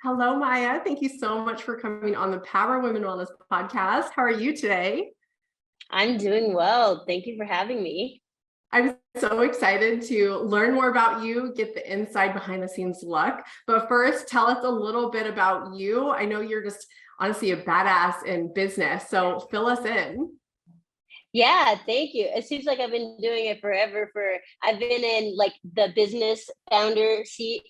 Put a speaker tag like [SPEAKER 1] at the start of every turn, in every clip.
[SPEAKER 1] Hello, Maya. Thank you so much for coming on the Power Women Wellness podcast. How are you today?
[SPEAKER 2] I'm doing well. Thank you for having me.
[SPEAKER 1] I'm so excited to learn more about you, get the inside behind the scenes look. But first, tell us a little bit about you. I know you're just honestly a badass in business, so fill us in.
[SPEAKER 2] Yeah, thank you. It seems like I've been doing it forever. I've been in like the business founder seat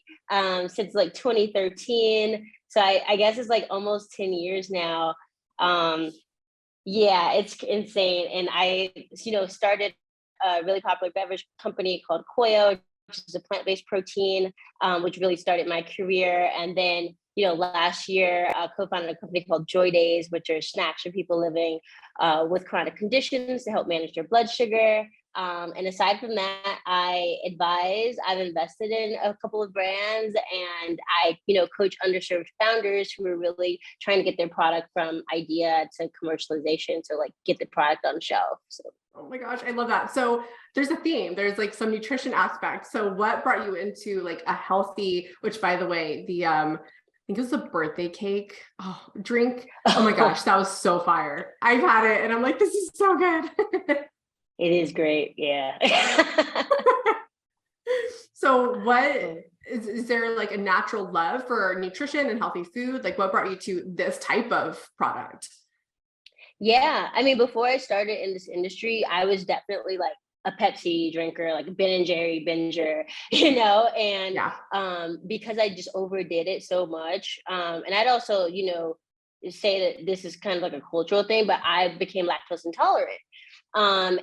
[SPEAKER 2] since like 2013. So I guess it's like almost 10 years now. Um, yeah, it's insane. And I started a really popular beverage company called Koia, which is a plant-based protein, which really started my career. And then, last year, I co-founded a company called Joydays, which are snacks for people living with chronic conditions to help manage their blood sugar. And aside from that, I've invested in a couple of brands and I coach underserved founders who are really trying to get their product from idea to commercialization to like get the product on shelf. So.
[SPEAKER 1] Oh my gosh, I love that. So there's a theme, there's like some nutrition aspect. So what brought you into like a healthy, which by the way, I think it was a birthday cake drink. Oh my gosh, that was so fire. I've had it and I'm like, this is so good.
[SPEAKER 2] It is great. Yeah.
[SPEAKER 1] So what is there like a natural love for nutrition and healthy food? Like what brought you to this type of product?
[SPEAKER 2] Yeah. I mean, before I started in this industry, I was definitely like a Pepsi drinker, like a Ben and Jerry binger, and
[SPEAKER 1] Yeah.
[SPEAKER 2] because I just overdid it so much. And I'd also, say that this is kind of like a cultural thing, but I became lactose intolerant. And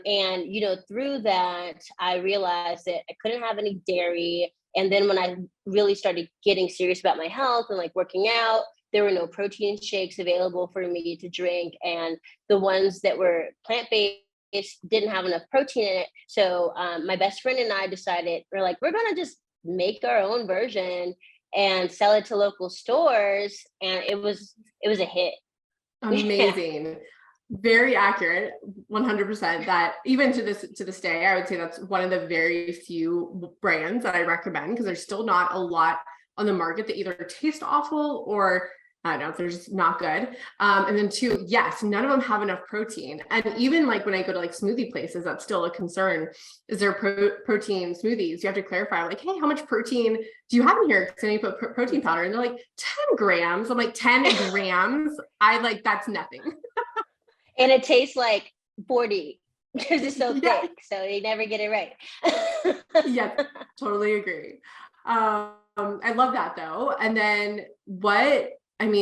[SPEAKER 2] through that, I realized that I couldn't have any dairy. And then when I really started getting serious about my health and like working out, there were no protein shakes available for me to drink. And the ones that were plant-based didn't have enough protein in it. So my best friend and I decided, we're going to just make our own version and sell it to local stores. And it was a hit. Yeah.
[SPEAKER 1] Amazing. Very accurate, 100%. That even to this day, I would say that's one of the very few brands that I recommend because there's still not a lot on the market that either taste awful or I don't know, they're just not good. And then two, yes, none of them have enough protein. And even like when I go to like smoothie places, that's still a concern. Is there protein smoothies? You have to clarify like, hey, how much protein do you have in here? Because then you put protein powder and they're like 10 grams. I'm like 10 grams. That's nothing.
[SPEAKER 2] And it tastes like 40 because it's so thick. So they never get it right.
[SPEAKER 1] Yes, totally agree. I love that though. And then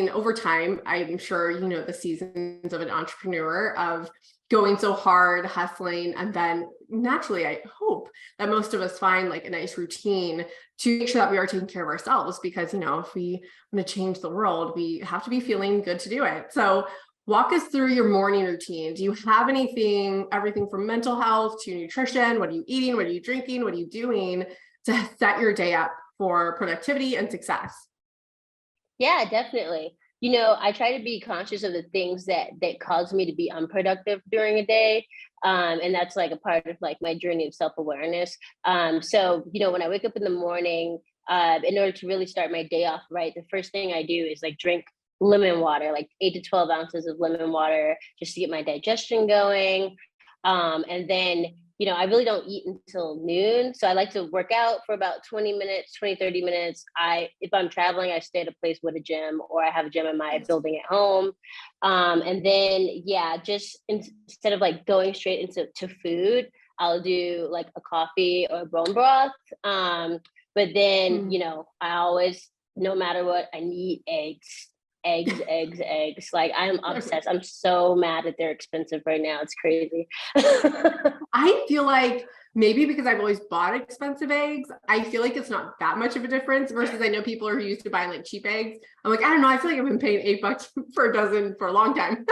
[SPEAKER 1] over time, I'm sure, the seasons of an entrepreneur of going so hard, hustling, and then naturally, I hope that most of us find like a nice routine to make sure that we are taking care of ourselves because, if we want to change the world, we have to be feeling good to do it. So walk us through your morning routine. Do you have everything from mental health to nutrition? What are you eating? What are you drinking? What are you doing to set your day up for productivity and success?
[SPEAKER 2] Yeah, definitely. I try to be conscious of the things that cause me to be unproductive during a day. And that's like a part of like my journey of self-awareness. So, when I wake up in the morning, in order to really start my day off right, the first thing I do is like drink lemon water, like 8 to 12 ounces of lemon water, just to get my digestion going. And then, I really don't eat until noon. So I like to work out for about 20 minutes, 20, 30 minutes. If I'm traveling, I stay at a place with a gym or I have a gym in my building at home. And then, yeah, just instead of like going straight into food, I'll do like a coffee or a bone broth. But then, I always, no matter what, I need eggs. Eggs. Like I'm obsessed. I'm so mad that they're expensive right now. It's crazy.
[SPEAKER 1] I feel like maybe because I've always bought expensive eggs, I feel like it's not that much of a difference versus I know people are used to buying like cheap eggs. I'm like, I don't know. I feel like I've been paying $8 for a dozen for a long time.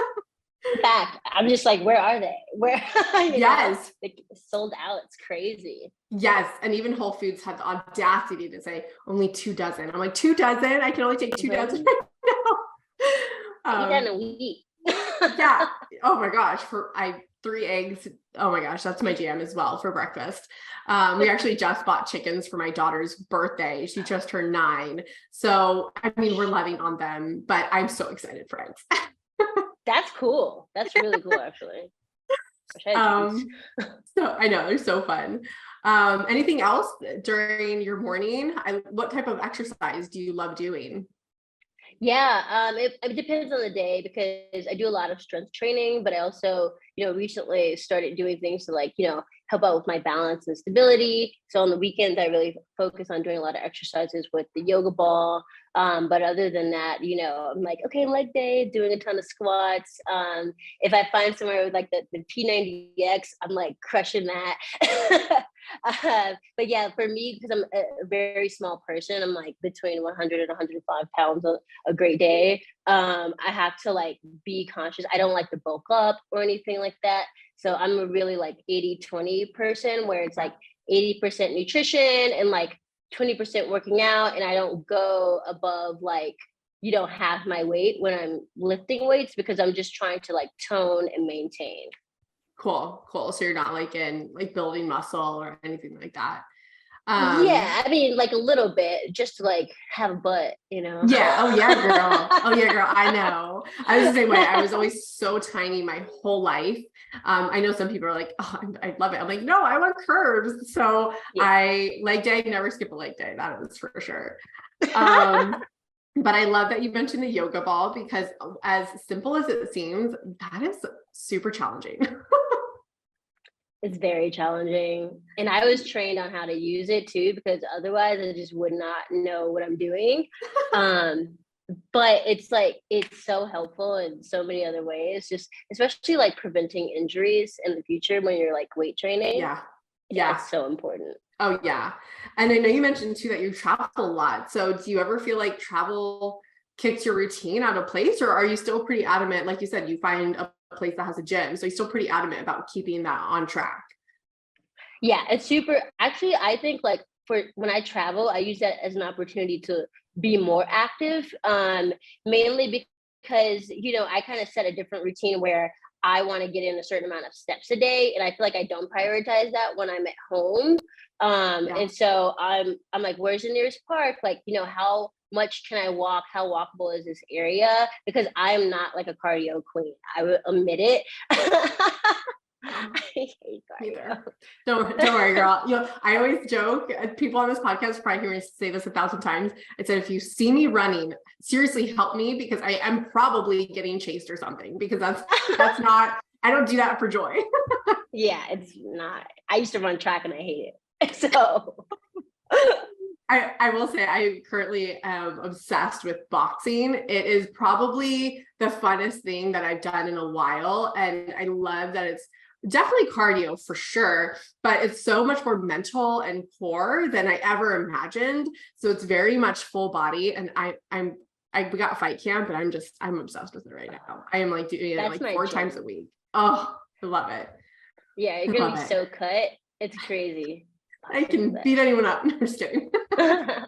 [SPEAKER 2] In fact, I'm just like, where are they? Where?
[SPEAKER 1] Yes.
[SPEAKER 2] Like sold out. It's crazy.
[SPEAKER 1] Yes. And even Whole Foods had the audacity to say only 2 dozen. I'm like, 2 dozen? I can only take 2 dozen right now.
[SPEAKER 2] Eat that in a week.
[SPEAKER 1] Yeah. Oh my gosh. 3 eggs. Oh my gosh, that's my jam as well for breakfast. We actually just bought chickens for my daughter's birthday. She just turned 9. So, I mean, we're loving on them, but I'm so excited for eggs.
[SPEAKER 2] That's cool. That's really cool, actually. Wish I had chickens.
[SPEAKER 1] So I know they're so fun. Anything else during your morning? What type of exercise do you love doing?
[SPEAKER 2] Yeah, it depends on the day because I do a lot of strength training, but I also, recently started doing things to like, help out with my balance and stability. So on the weekends, I really focus on doing a lot of exercises with the yoga ball. But other than that, I'm like, okay, leg day, doing a ton of squats. If I find somewhere with like the P90X, I'm like crushing that. But yeah, for me, because I'm a very small person, I'm like between 100 and 105 pounds a great day. I have to like be conscious. I don't like to bulk up or anything like that. So I'm a really like 80-20 person where it's like 80% nutrition and like 20% working out. And I don't go above like, half my weight when I'm lifting weights because I'm just trying to like tone and maintain.
[SPEAKER 1] Cool. So you're not like in like building muscle or anything like that.
[SPEAKER 2] Yeah, I mean, like a little bit, just to like have a butt.
[SPEAKER 1] Yeah. Oh yeah, girl. Oh yeah, girl. I know. I was the same way. I was always so tiny my whole life. I know some people are like, oh, I love it. I'm like, no, I want curves. So
[SPEAKER 2] Yeah.
[SPEAKER 1] leg day, never skip a leg day. That is for sure. But I love that you mentioned the yoga ball because as simple as it seems, that is super challenging.
[SPEAKER 2] It's very challenging. And I was trained on how to use it too, because otherwise I just would not know what I'm doing. But it's like, it's so helpful in so many other ways, just especially like preventing injuries in the future when you're like weight training.
[SPEAKER 1] Yeah.
[SPEAKER 2] It's so important.
[SPEAKER 1] Oh yeah. And I know you mentioned too that you travel a lot. So do you ever feel like travel kicks your routine out of place, or are you still pretty adamant? Like you said, you find a place that has a gym. So you're still pretty adamant about keeping that on track.
[SPEAKER 2] Yeah, it's super. Actually, I think like for when I travel, I use that as an opportunity to be more active. Mainly because I kind of set a different routine where I want to get in a certain amount of steps a day, and I feel like I don't prioritize that when I'm at home. And so I'm like, where's the nearest park? Like, how much can I walk? How walkable is this area? Because I'm not like a cardio queen. I will admit it. I hate cardio.
[SPEAKER 1] Don't worry, girl. I always joke. People on this podcast probably hear me say this 1,000 times. I said, if you see me running, seriously help me because I am probably getting chased or something because that's not. I don't do that for joy.
[SPEAKER 2] Yeah, it's not. I used to run track and I hate it. So.
[SPEAKER 1] I will say I currently am obsessed with boxing. It is probably the funnest thing that I've done in a while. And I love that it's definitely cardio for sure, but it's so much more mental and core than I ever imagined. So it's very much full body. And we got fight camp, and I'm obsessed with it right now. I am like doing it like 4 times a week. Oh, I love it.
[SPEAKER 2] Yeah, you're gonna be so cut. It's crazy.
[SPEAKER 1] I can beat anyone up. No, I'm just kidding.
[SPEAKER 2] I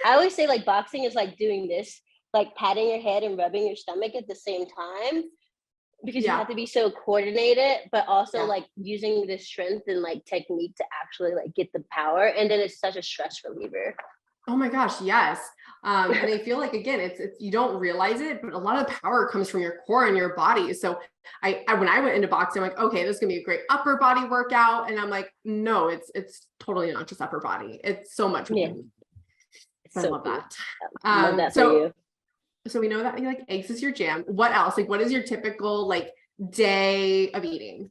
[SPEAKER 2] always say like boxing is like doing this, like patting your head and rubbing your stomach at the same time because you have to be so coordinated, but also like using the strength and like technique to actually like get the power. And then it's such a stress reliever.
[SPEAKER 1] Oh my gosh, yes. And I feel like, again, it's you don't realize it, but a lot of power comes from your core and your body. So I when I went into boxing, I'm like, okay, this is gonna be a great upper body workout. And I'm like, no, it's totally not just upper body. It's so much more. I love that.
[SPEAKER 2] Love that for you.
[SPEAKER 1] So we know that you like eggs is your jam. What else? Like, what is your typical like day of eating?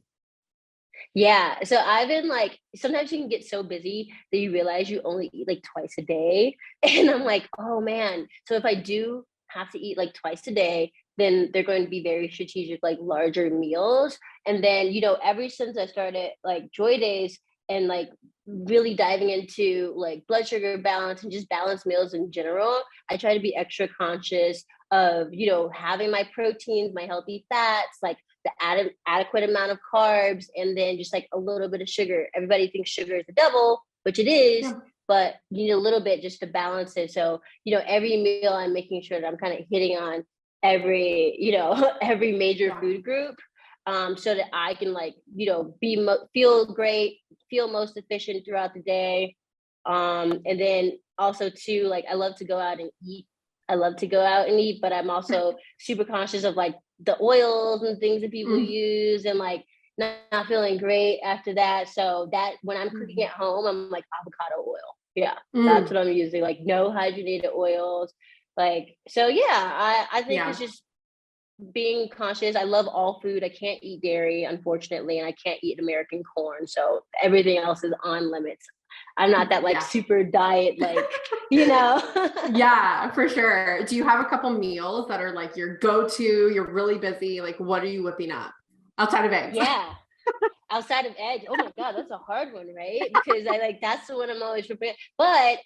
[SPEAKER 2] Yeah. So I've been like, sometimes you can get so busy that you realize you only eat like twice a day. And I'm like, oh man. So if I do have to eat like twice a day, then they're going to be very strategic, like larger meals. And then, ever since I started like Joydays and like really diving into like blood sugar balance and just balanced meals in general, I try to be extra conscious of, having my proteins, my healthy fats, like the adequate amount of carbs, and then just like a little bit of sugar. Everybody thinks sugar is the devil, which it is, but you need a little bit just to balance it. So, every meal I'm making sure that I'm kind of hitting on every, every major food group. so that I can like, feel great, feel most efficient throughout the day. And then also too, like I love to go out and eat. I love to go out and eat, but I'm also super conscious of like the oils and things that people use, and like not feeling great after that. So that when I'm cooking at home, I'm like avocado oil. Yeah, that's what I'm using. Like no hydrogenated oils. Like, so yeah, I think it's just being conscious. I love all food. I can't eat dairy, unfortunately, and I can't eat American corn. So everything else is on limits. I'm not that like super diet, like,
[SPEAKER 1] Yeah, for sure. Do you have a couple meals that are like your go-to, you're really busy? Like, what are you whipping up outside of eggs?
[SPEAKER 2] Yeah. Outside of eggs. Oh my God, that's a hard one, right? Because I like, that's the one I'm always prepared. But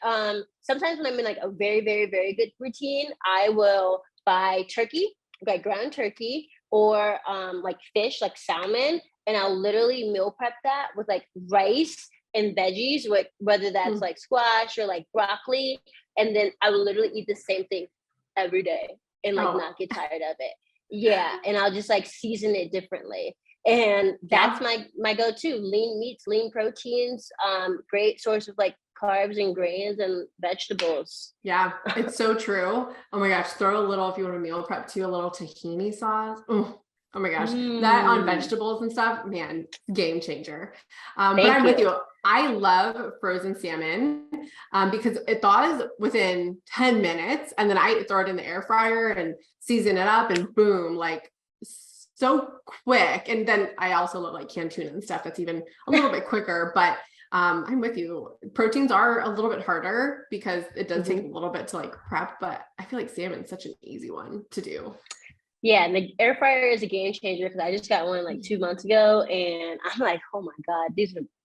[SPEAKER 2] sometimes when I'm in like a very, very, very good routine, I will buy turkey, like ground turkey, or like fish, like salmon, and I'll literally meal prep that with like rice and veggies, whether that's like squash or like broccoli, and then I will literally eat the same thing every day and like not get tired of it. Yeah, and I'll just like season it differently. And that's my go-to: lean meats, lean proteins, great source of like carbs and grains and vegetables.
[SPEAKER 1] Yeah, it's so true. Oh my gosh, throw a little, if you want to meal prep too, a little tahini sauce. Oh my gosh, that on vegetables and stuff, man, game changer. But I'm with you. I love frozen salmon because it thaws within 10 minutes, and then I throw it in the air fryer and season it up, and boom, like so quick. And then I also love like canned tuna and stuff that's even a little bit quicker, but I'm with you. Proteins are a little bit harder because it does take a little bit to like prep, but I feel like salmon is such an easy one to do.
[SPEAKER 2] Yeah, and the air fryer is a game changer because I just got one like 2 months ago, and I'm like, oh my God,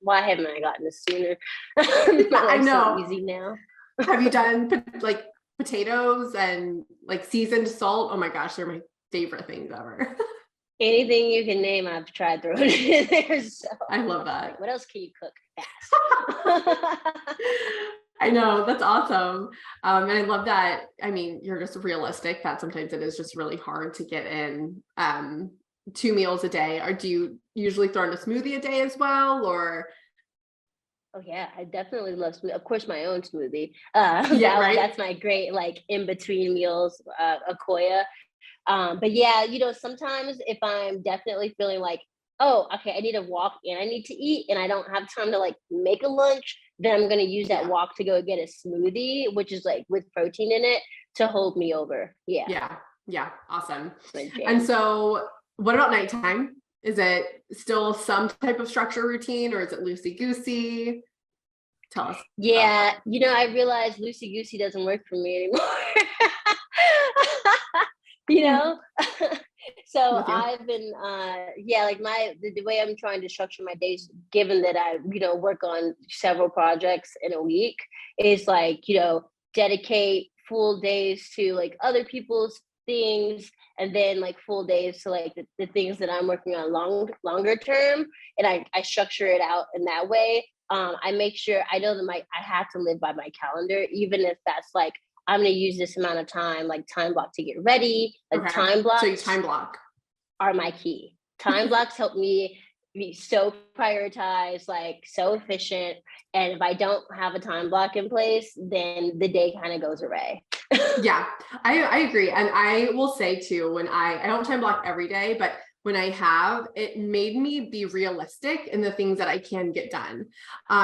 [SPEAKER 2] why haven't I gotten this sooner?
[SPEAKER 1] I know.
[SPEAKER 2] So easy now.
[SPEAKER 1] Have you done like potatoes and like seasoned salt? Oh my gosh, they're my favorite things ever.
[SPEAKER 2] Anything you can name, I've tried throwing it in there. So
[SPEAKER 1] I love that.
[SPEAKER 2] Like, what else can you cook fast?
[SPEAKER 1] I know, that's awesome. And I love that. I mean, you're just realistic that sometimes it is just really hard to get in 2 meals a day. Or do you usually throw in a smoothie a day as well, or?
[SPEAKER 2] Oh yeah, I definitely love smoothie. Of course, my own smoothie. That's my great like in between meals, a Koia. But yeah, sometimes if I'm definitely feeling like, oh, okay, I need to walk and I need to eat and I don't have time to like make a lunch, then I'm going to use that walk to go get a smoothie, which is like with protein in it, to hold me over. Yeah.
[SPEAKER 1] Yeah. Awesome. And so what about nighttime? Is it still some type of structure routine, or is it loosey goosey? Tell us.
[SPEAKER 2] Yeah. I realized loosey goosey doesn't work for me anymore. So I've been like the way I'm trying to structure my days, given that I work on several projects in a week, is like dedicate full days to like other people's things, and then like full days to like the things that I'm working on longer term, and I structure it out in that way. I make sure I know that I have to live by my calendar, even if that's like I'm going to use this amount of time, like time block to get ready. Like time blocks.
[SPEAKER 1] So you time block
[SPEAKER 2] are my key. Time blocks help me be so prioritized, like so efficient. And if I don't have a time block in place, then the day kind of goes away.
[SPEAKER 1] Yeah, I agree. And I will say too, when I don't time block every day, but when I have, it made me be realistic in the things that I can get done.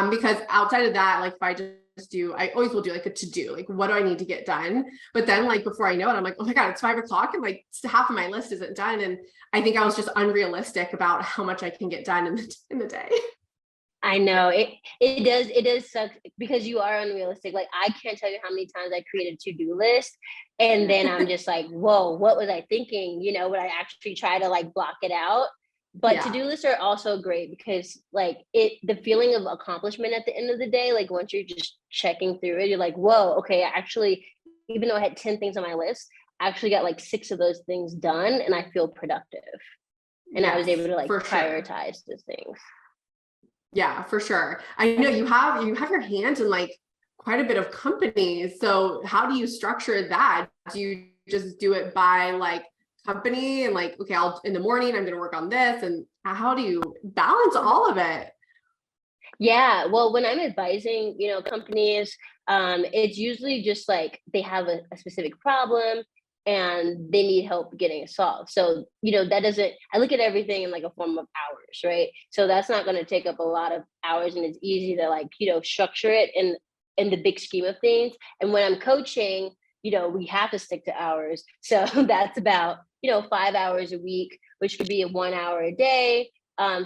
[SPEAKER 1] Because outside of that, like if I always will do like a to-do, like what do I need to get done? But then like before I know it, I'm like, oh my God, it's 5 o'clock and like half of my list isn't done. And I think I was just unrealistic about how much I can get done in the day.
[SPEAKER 2] I know it does suck because you are unrealistic. Like I can't tell you how many times I created a to-do list and then I'm just like, whoa, what was I thinking? When I actually try to like block it out. But to-do lists are also great because like the feeling of accomplishment at the end of the day, like once you're just checking through it, you're like, whoa, okay, actually, even though I had 10 things on my list, I actually got like 6 of those things done and I feel productive. And I was able to like prioritize those things.
[SPEAKER 1] Yeah, for sure. I know you have your hands in like quite a bit of companies. So how do you structure that? Do you just do it by like company and like, okay, I'll in the morning, I'm going to work on this. And how do you balance all of it?
[SPEAKER 2] Yeah, well, when I'm advising, companies, it's usually just like they have a specific problem and they need help getting it solved. So, that doesn't, I look at everything in like a form of hours, right? So that's not going to take up a lot of hours and it's easy to like, structure it in the big scheme of things. And when I'm coaching, we have to stick to hours. So that's about, 5 hours a week, which could be a 1 hour a day.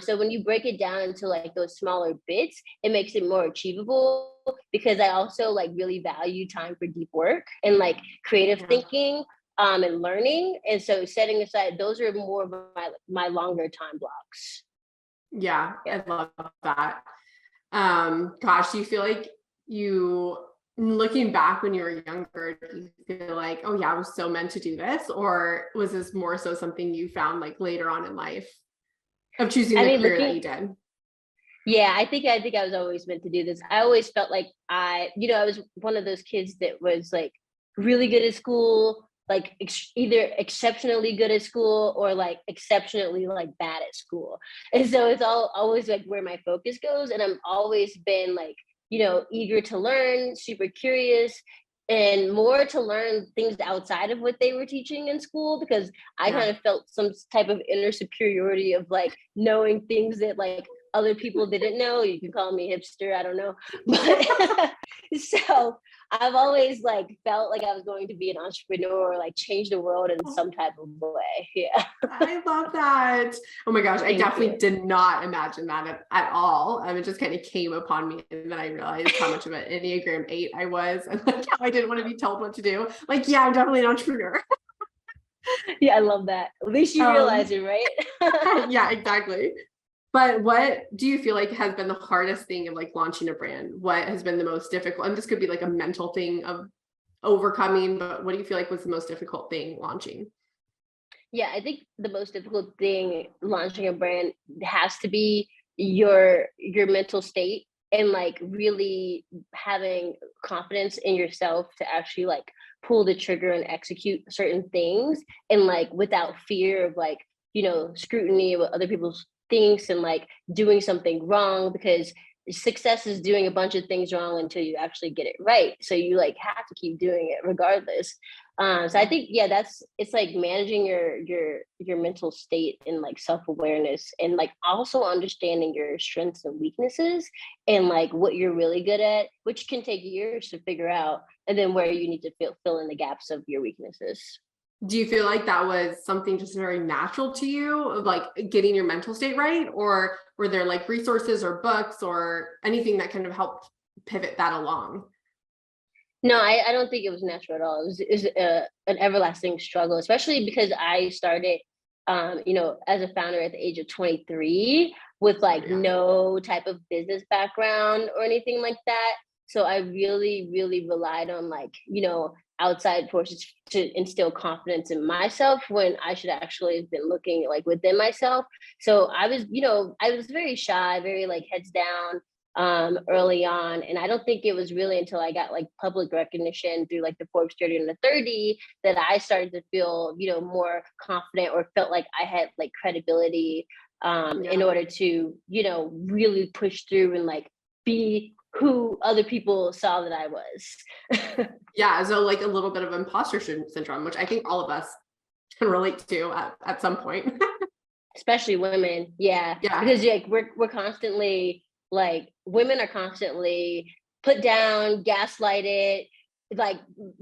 [SPEAKER 2] So when you break it down into like those smaller bits, it makes it more achievable because I also like really value time for deep work and like creative thinking and learning. And so setting aside, those are more of my longer time blocks.
[SPEAKER 1] Yeah, I love that. Gosh, do you feel like you, looking back when you were younger, do you feel like, oh yeah, I was so meant to do this? Or was this more so something you found like later on in life of choosing
[SPEAKER 2] I
[SPEAKER 1] the
[SPEAKER 2] mean,
[SPEAKER 1] career that you did?
[SPEAKER 2] yeah, I think I was always meant to do this. I always felt like I was one of those kids that was like really good at school, like either exceptionally good at school or like exceptionally like bad at school. And so it's always like where my focus goes. And I'm always been like, eager to learn, super curious, and more to learn things outside of what they were teaching in school because I kind of felt some type of inner superiority of like knowing things that like other people didn't know. You can call me hipster, I don't know. But so I've always like felt like I was going to be an entrepreneur or like change the world in some type of way. Yeah.
[SPEAKER 1] I love that. Oh my gosh, I
[SPEAKER 2] Thank
[SPEAKER 1] definitely
[SPEAKER 2] you.
[SPEAKER 1] did not imagine that at all. It just kind of came upon me, and then I realized how much of an Enneagram 8 I was, and like how I didn't want to be told what to do. Like, yeah, I'm definitely an entrepreneur.
[SPEAKER 2] Yeah, I love that. At least you realize it, right?
[SPEAKER 1] Yeah, exactly. But what do you feel like has been the hardest thing of like launching a brand? What has been the most difficult? And this could be like a mental thing of overcoming, but what do you feel like was the most difficult thing launching?
[SPEAKER 2] Yeah, I think the most difficult thing launching a brand has to be your mental state and like really having confidence in yourself to actually like pull the trigger and execute certain things and like without fear of like, scrutiny of what other people thinks and like doing something wrong because success is doing a bunch of things wrong until you actually get it right. So you like have to keep doing it regardless. So I think it's like managing your mental state and like self-awareness and like also understanding your strengths and weaknesses and like what you're really good at, which can take years to figure out, and then where you need to fill in the gaps of your weaknesses.
[SPEAKER 1] Do you feel like that was something just very natural to you, of like getting your mental state right? Or were there like resources or books or anything that kind of helped pivot that along?
[SPEAKER 2] No, I don't think it was natural at all. It was an everlasting struggle, especially because I started, as a founder at the age of 23 with like
[SPEAKER 1] Yeah.
[SPEAKER 2] no type of business background or anything like that. So I really, really relied on like, outside forces to instill confidence in myself when I should actually have been looking like within myself. So I was very shy, very like heads down early on. And I don't think it was really until I got like public recognition through like the Forbes 30 and the 30 that I started to feel, more confident or felt like I had like credibility in
[SPEAKER 1] Yeah.
[SPEAKER 2] order to, really push through and like be who other people saw that I was.
[SPEAKER 1] Yeah. So like a little bit of imposter syndrome, which I think all of us can relate to at some point.
[SPEAKER 2] Especially women, yeah,
[SPEAKER 1] Yeah.
[SPEAKER 2] because like we're constantly like women are constantly put down, gaslighted, like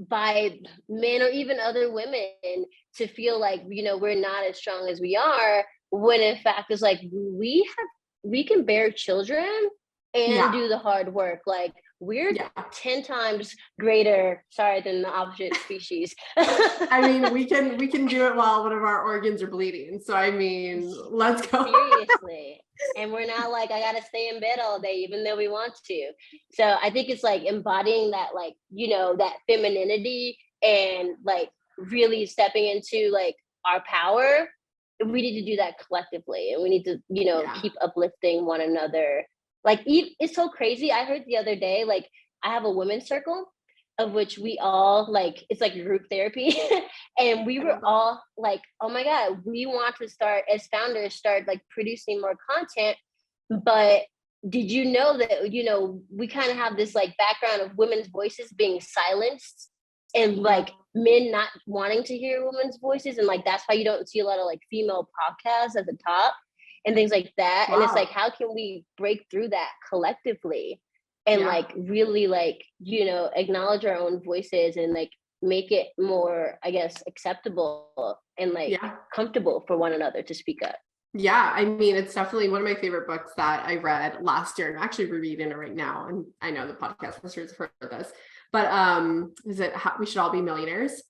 [SPEAKER 2] by men or even other women to feel like we're not as strong as we are, when in fact it's like we can bear children and
[SPEAKER 1] Yeah.
[SPEAKER 2] do the hard work. Like we're
[SPEAKER 1] Yeah.
[SPEAKER 2] 10 times greater, sorry, than the opposite species.
[SPEAKER 1] I mean, we can do it while one of our organs are bleeding. So I mean, let's go.
[SPEAKER 2] Seriously. And we're not like, I gotta stay in bed all day, even though we want to. So I think it's like embodying that, like, that femininity and like really stepping into like our power. We need to do that collectively and we need to,
[SPEAKER 1] Yeah.
[SPEAKER 2] keep uplifting one another. Like, it's so crazy. I heard the other day, like, I have a women's circle of which we all like, it's like group therapy. And we
[SPEAKER 1] I
[SPEAKER 2] were
[SPEAKER 1] love that.
[SPEAKER 2] all like, oh my God, we want to start as founders, start like producing more content. But did you know that, we kind of have this like background of women's voices being silenced and
[SPEAKER 1] Yeah.
[SPEAKER 2] like men not wanting to hear women's voices. And like, that's why you don't see a lot of like female podcasts at the top and things like that. And it's like,
[SPEAKER 1] Wow.
[SPEAKER 2] how can we break through that collectively and
[SPEAKER 1] Yeah.
[SPEAKER 2] like really like, acknowledge our own voices and like make it more, I guess, acceptable and like
[SPEAKER 1] Yeah.
[SPEAKER 2] comfortable for one another to speak up.
[SPEAKER 1] Yeah, I mean, it's definitely one of my favorite books that I read last year. I'm actually rereading it right now. And I know the podcast listeners have heard of this, but is it How We Should All Be Millionaires?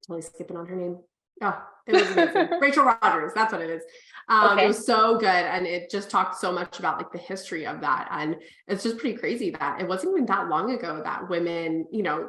[SPEAKER 1] Totally skipping on her name. Oh, it was amazing. Rachel Rogers, that's what it is. It
[SPEAKER 2] Okay.
[SPEAKER 1] was so good. And it just talked so much about like the history of that. And it's just pretty crazy that it wasn't even that long ago that women,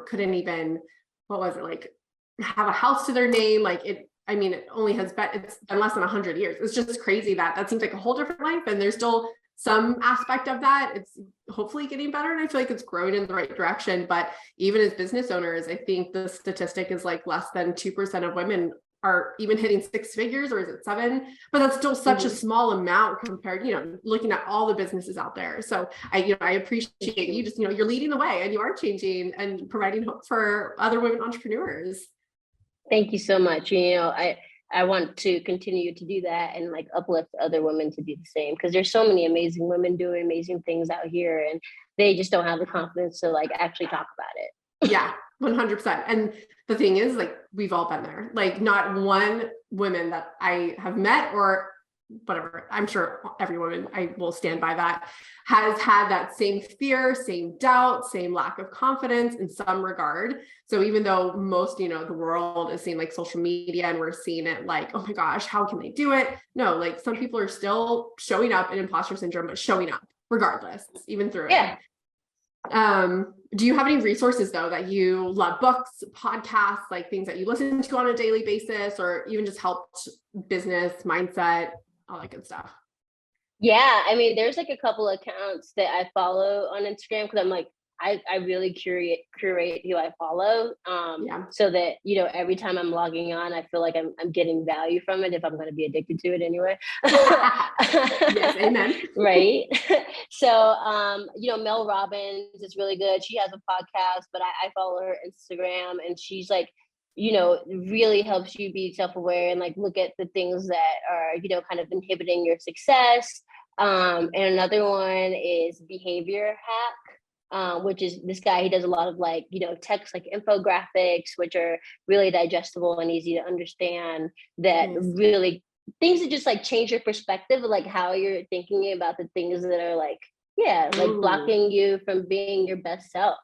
[SPEAKER 1] couldn't even, what was it, like have a house to their name. Like I mean, it's been less than 100 years. It's just crazy that seems like a whole different life. And there's still some aspect of that. It's hopefully getting better. And I feel like it's growing in the right direction. But even as business owners, I think the statistic is like less than 2% of women are even hitting six figures, or is it 7? But that's still such a
[SPEAKER 2] Mhm.
[SPEAKER 1] small amount compared, looking at all the businesses out there. So I appreciate you just, you're leading the way and you are changing and providing hope for other women entrepreneurs.
[SPEAKER 2] Thank you so much. I want to continue to do that and like uplift other women to do the same because there's so many amazing women doing amazing things out here and they just don't have the confidence to like actually talk about it.
[SPEAKER 1] Yeah, 100%. And the thing is, like, we've all been there. Like, not one woman that I have met or whatever, I'm sure every woman, I will stand by that, has had that same fear, same doubt, same lack of confidence in some regard. So even though most, the world is seeing like social media and we're seeing it like, oh my gosh, how can they do it? No, like some people are still showing up in imposter syndrome, but showing up regardless, even through
[SPEAKER 2] Yeah.
[SPEAKER 1] it. Do you have any resources though that you love, books, podcasts, like things that you listen to on a daily basis, or even just helped business mindset, all that good stuff?
[SPEAKER 2] Yeah, I mean, there's like a couple of accounts that I follow on Instagram because I'm like, I really curate who I follow,
[SPEAKER 1] Yeah.
[SPEAKER 2] so that every time I'm logging on, I feel like I'm getting value from it if I'm going to be addicted to it anyway.
[SPEAKER 1] Yes, amen.
[SPEAKER 2] Right. So, Mel Robbins is really good. She has a podcast, but I follow her Instagram, and she's like, really helps you be self-aware and like look at the things that are kind of inhibiting your success. And another one is Behavior Hack, which is this guy. He does a lot of like, text like infographics, which are really digestible and easy to understand. That
[SPEAKER 1] Nice.
[SPEAKER 2] really things that just like change your perspective of like how you're thinking about the things that are like, yeah, like
[SPEAKER 1] Ooh.
[SPEAKER 2] blocking you from being your best self.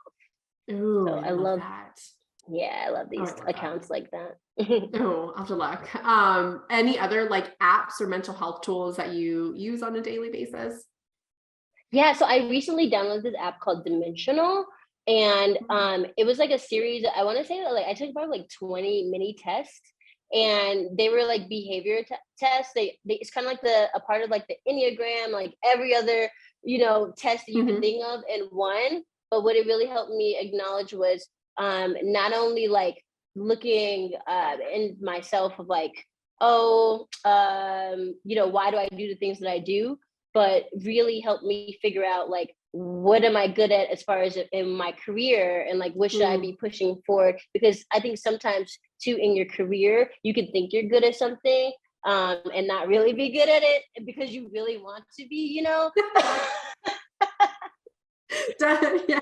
[SPEAKER 1] Ooh,
[SPEAKER 2] So
[SPEAKER 1] I
[SPEAKER 2] I
[SPEAKER 1] love
[SPEAKER 2] love,
[SPEAKER 1] that.
[SPEAKER 2] yeah, I love
[SPEAKER 1] Oh,
[SPEAKER 2] these
[SPEAKER 1] I love that.
[SPEAKER 2] accounts like that.
[SPEAKER 1] Oh, I'll have to look. Any other like apps or mental health tools that you use on a daily basis?
[SPEAKER 2] Yeah, so I recently downloaded this app called Dimensional, and it was like a series. I want to say that like I took about like 20 mini tests, and they were like behavior tests. They it's kind of like a part of like the Enneagram, like every other test that you could
[SPEAKER 1] Mm-hmm.
[SPEAKER 2] think of in one. But what it really helped me acknowledge was not only like looking in myself of like, oh, why do I do the things that I do, but really helped me figure out like what am I good at as far as in my career and like what should I be pushing forward, because I think sometimes too in your career you can think you're good at something and not really be good at it because you really want to be.
[SPEAKER 1] Yes.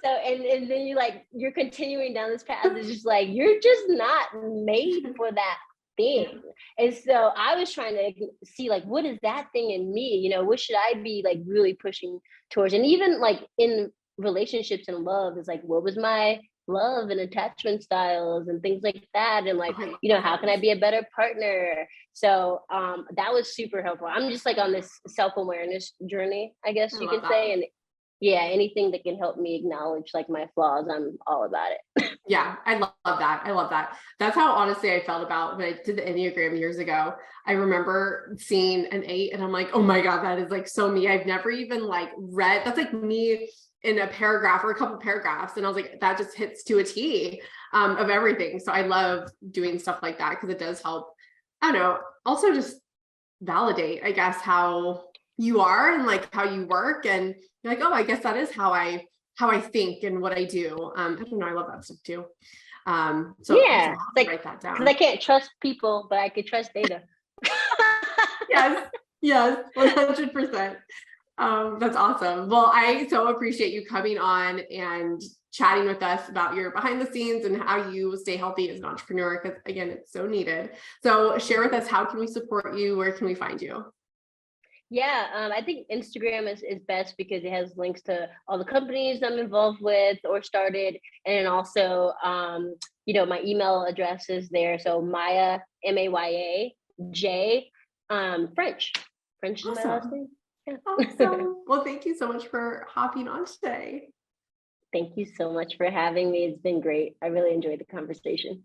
[SPEAKER 2] So and then you're continuing down this path. It's just like you're just not made for that
[SPEAKER 1] Yeah.
[SPEAKER 2] thing. And so I was trying to see like what is that thing in me? What should I be like really pushing towards? And even like in relationships and love is like what was my love and attachment styles and things like that. And like,
[SPEAKER 1] Oh, I love
[SPEAKER 2] how can I
[SPEAKER 1] those.
[SPEAKER 2] be a better partner? So that was super helpful. I'm just like on this self-awareness journey, I guess
[SPEAKER 1] I
[SPEAKER 2] you
[SPEAKER 1] love
[SPEAKER 2] could
[SPEAKER 1] that.
[SPEAKER 2] say. And yeah, anything that can help me acknowledge like my flaws, I'm all about it.
[SPEAKER 1] Yeah, I love that. I love that. That's how honestly I felt about when I did the Enneagram years ago. I remember seeing an 8 and I'm like, oh my God, that is like so me. I've never even like read, that's like me in a paragraph or a couple paragraphs. And I was like, that just hits to a T of everything. So I love doing stuff like that because it does help, I don't know, also just validate, I guess, how you are and like how you work. And you're like, oh, I guess that is how I think and what I do. I don't know. I love that stuff too. So
[SPEAKER 2] Yeah,
[SPEAKER 1] awesome. I'll
[SPEAKER 2] like,
[SPEAKER 1] write that down.
[SPEAKER 2] because I can't trust people, but I could trust data.
[SPEAKER 1] Yes, yes, 100%. That's awesome. Well, I so appreciate you coming on and chatting with us about your behind the scenes and how you stay healthy as an entrepreneur, because again, it's so needed. So share with us, how can we support you? Where can we find you?
[SPEAKER 2] Yeah, I think Instagram is best because it has links to all the companies I'm involved with or started. And then also, my email address is there. So Maya, Maya, J, French. French is my last
[SPEAKER 1] Awesome.
[SPEAKER 2] name. Yeah.
[SPEAKER 1] Awesome. Well, thank you so much for hopping on today.
[SPEAKER 2] Thank you so much for having me. It's been great. I really enjoyed the conversation.